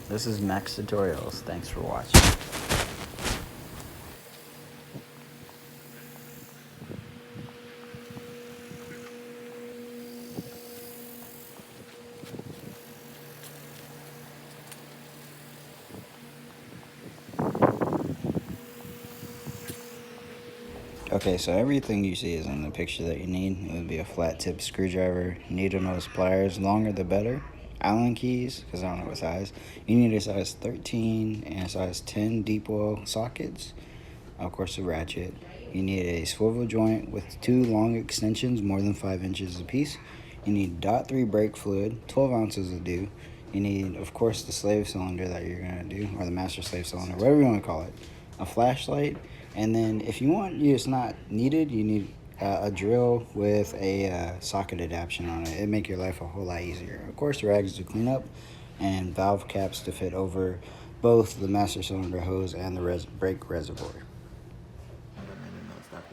This is Max Tutorials. Thanks for watching. Okay, so everything you see is in the picture that you need. It would be a flat tip screwdriver, needle nose pliers, longer the better, Allen keys, because I don't know what size. You need a size 13 and a size 10 deep well sockets, of course a ratchet. You need a swivel joint with 2 long extensions, more than 5 inches apiece. You need .3 brake fluid, 12 ounces will do. You need, of course, the slave cylinder that you're going to do, or the master slave cylinder, whatever you want to call it. A flashlight, and then if you want, it's not needed, you need a drill with a socket adaptation on it. It'd make your life a whole lot easier. Of course, rags to clean up, and valve caps to fit over both the master cylinder hose and the brake reservoir.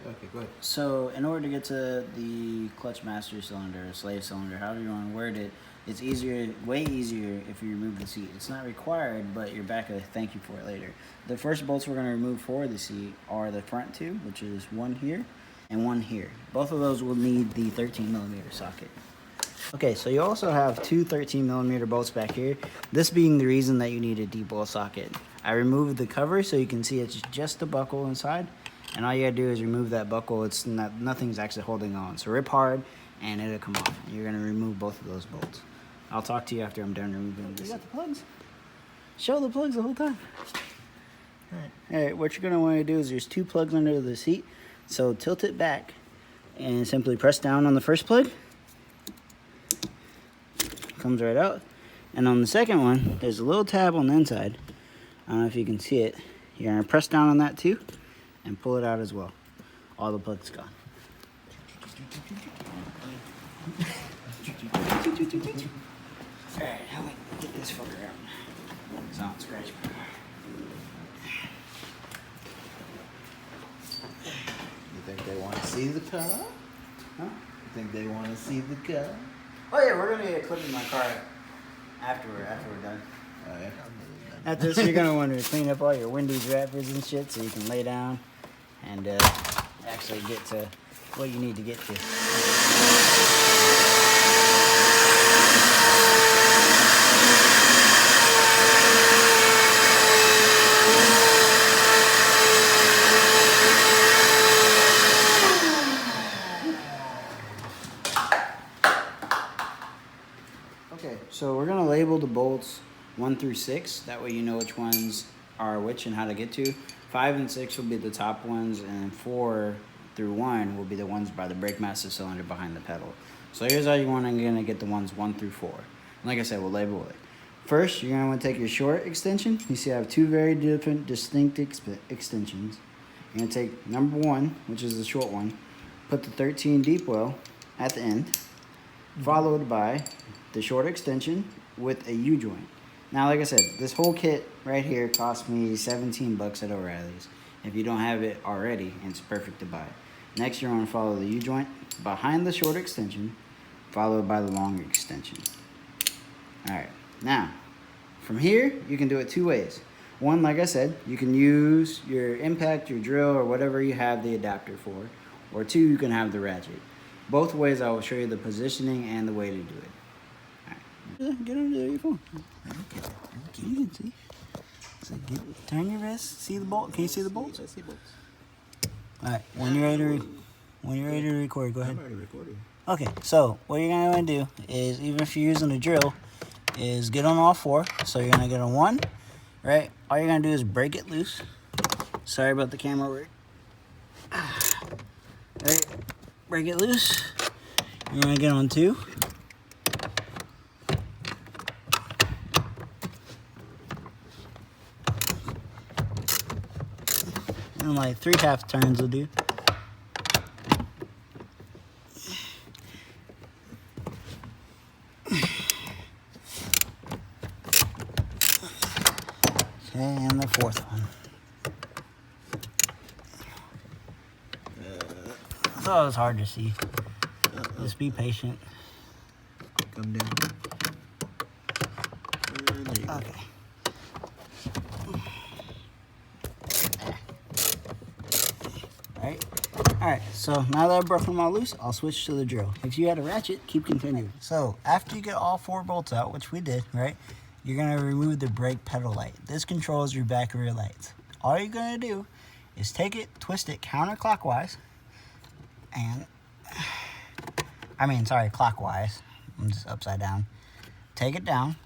Okay, go ahead. So in order to get to the clutch master cylinder, slave cylinder, however you want to word it, it's easier, way easier if you remove the seat. It's not required, but you're back to thank you for it later. The first bolts we're going to remove for the seat are the front two, which is one here and one here. Both of those will need the 13mm socket. Okay, so you also have two 13mm bolts back here. This being the reason that you need a deep well socket. I removed the cover so you can see it's just the buckle inside. And all you gotta do is remove that buckle. It's not, nothing's actually holding on. So rip hard and it'll come off. You're gonna remove both of those bolts. I'll talk to you after I'm done removing this. You got the plugs? Show the plugs the whole time. Alright, what you're gonna wanna do is there's 2 plugs under the seat. So tilt it back and simply press down on the first plug. Comes right out. And on the second one, there's a little tab on the inside. I don't know if you can see it. You're gonna press down on that too and pull it out as well. All the plugs gone. Alright, how do we get this fucker out? It's not scratch. You think they want to see the car? Huh? You think they want to see the car? Oh yeah, we're gonna get clipping my car after we're done. Oh yeah. After this, you're gonna want to clean up all your Wendy's wrappers and shit so you can lay down and actually get to what you need to get to. Okay, so we're gonna label the bolts 1 through 6. That way you know which ones are which and how to get to. 5 and 6 will be the top ones, and 4 through 1 will be the ones by the brake master cylinder behind the pedal. So here's how you want to get the ones 1 through 4. Like I said, we'll label it. First, you're gonna want to take your short extension. You see I have 2 very different, distinct extensions. You're gonna take number 1, which is the short one, put the 13 deep well at the end, followed by the short extension with a U-joint. Now, like I said, this whole kit right here cost me 17 bucks at O'Reilly's. If you don't have it already, it's perfect to buy. Next, you're going to follow the U-joint behind the short extension, followed by the long extension. All right, now, from here, you can do it 2 ways. One, like I said, you can use your impact, your drill, or whatever you have the adapter for. Or 2, you can have the ratchet. Both ways, I will show you the positioning and the way to do it. Get over there, your phone. Okay. You can see. So turn your wrist. See the bolt? Can you see the bolts? I see bolts. All right. When you're ready to record, go ahead. I'm already recording. Okay. So what you're gonna want to do is, even if you're using a drill, is get on all 4. So you're gonna get on 1, right? All you're gonna do is break it loose. Sorry about the camera work. Right. Break it loose. You're gonna get on 2. And like 3 half turns will do. Okay, and the 4th one. Oh, it's hard to see. Just be patient. Come down. There you go. Okay. Alright, so now that I've broken them all loose, I'll switch to the drill. If you had a ratchet, keep continuing. So after you get all 4 bolts out, which we did, right? You're gonna remove the brake pedal light. This controls your back rear lights. All you're gonna do is take it, twist it counterclockwise, and clockwise. I'm just upside down. Take it down,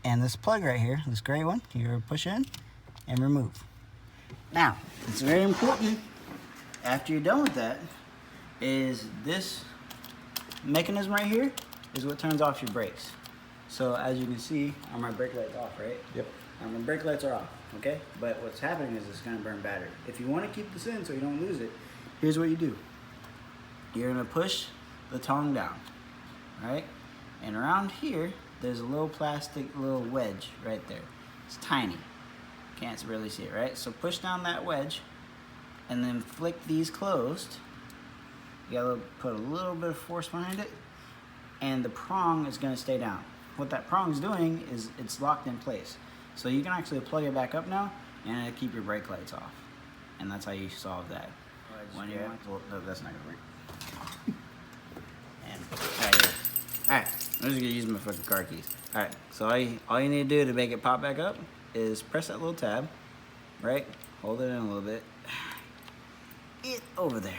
and this plug right here, this gray one, you push in and remove. Now, it's very important, after you're done with that, is this mechanism right here is what turns off your brakes. So as you can see, my brake light's off, right? Yep. My brake lights are off, okay? But what's happening is it's gonna burn battery. If you wanna keep this in so you don't lose it, here's what you do. You're gonna push the tongue down, right? And around here, there's a little plastic little wedge right there. It's tiny. Can't really see it, right? So push down that wedge and then flick these closed. You gotta put a little bit of force behind it, and the prong is gonna stay down. What that prong is doing is it's locked in place. So you can actually plug it back up now and keep your brake lights off. And that's how you solve that. When you well, no, that's not gonna work. And right here. Alright, I'm just gonna use my fucking car keys. Alright, so all you need to do to make it pop back up is press that little tab, right? Hold it in a little bit. It over there.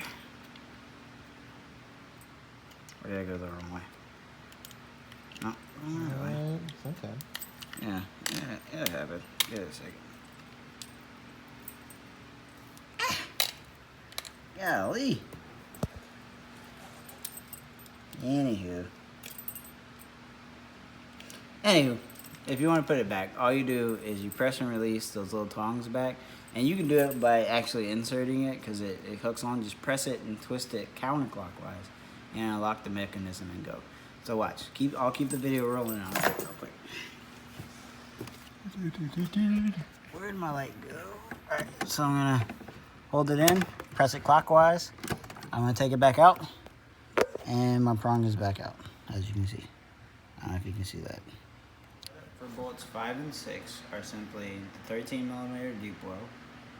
Or did I go the wrong way? No, wrong way. It's okay. Yeah, it happened. Give it a second. Golly. Anywho, if you want to put it back, all you do is you press and release those little tongs back, and you can do it by actually inserting it because it hooks on. Just press it and twist it counterclockwise, and unlock the mechanism and go. So watch. I'll keep the video rolling on real quick. Where'd my light go? Alright, so I'm gonna hold it in, press it clockwise. I'm gonna take it back out, and my prong is back out, as you can see. I don't know if you can see that. For bolts 5 and 6 are simply the 13mm deep well,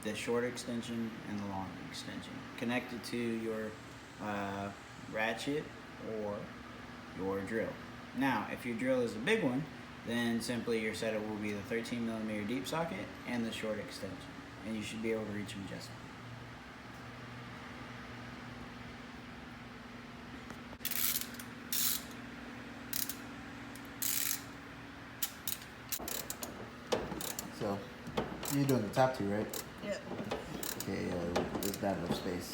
the short extension, and the long extension, connected to your ratchet or your drill. Now, if your drill is a big one, then simply your setup will be the 13mm deep socket and the short extension, and you should be able to reach them just fine. So, you're doing the top 2, right? Yeah. Okay, there's not enough space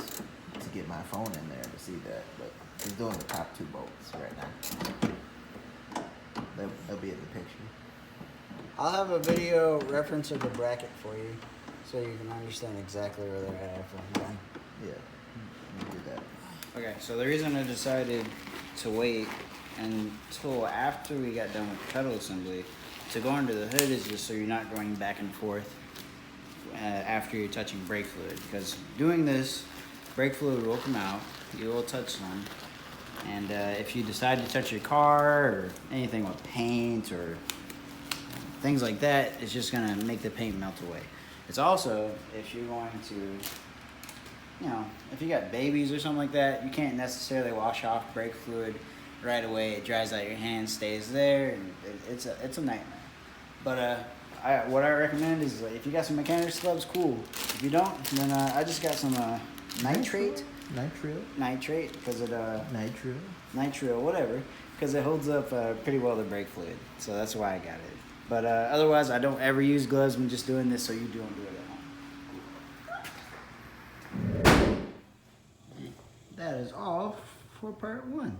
to get my phone in there to see that, but he's doing the top 2 bolts right now. They'll be in the picture. I'll have a video reference of the bracket for you, so you can understand exactly where they're at after I'm done. Yeah, you do that. Okay, so the reason I decided to wait until after we got done with the pedal assembly to go under the hood is just so you're not going back and forth after you're touching brake fluid, because doing this, brake fluid will come out, you will touch some, and if you decide to touch your car or anything with paint or things like that, it's just gonna make the paint melt away. It's also, if you're going to, you know, if you got babies or something like that, you can't necessarily wash off brake fluid right away. It dries out your hands, stays there, and it's a nightmare. But what I recommend is if you got some mechanics gloves, cool. If you don't, then I just got some nitrate, because it nitrile, whatever, because it holds up pretty well the brake fluid. So that's why I got it. But otherwise, I don't ever use gloves when just doing this, so you don't do it at home. That is all for part 1.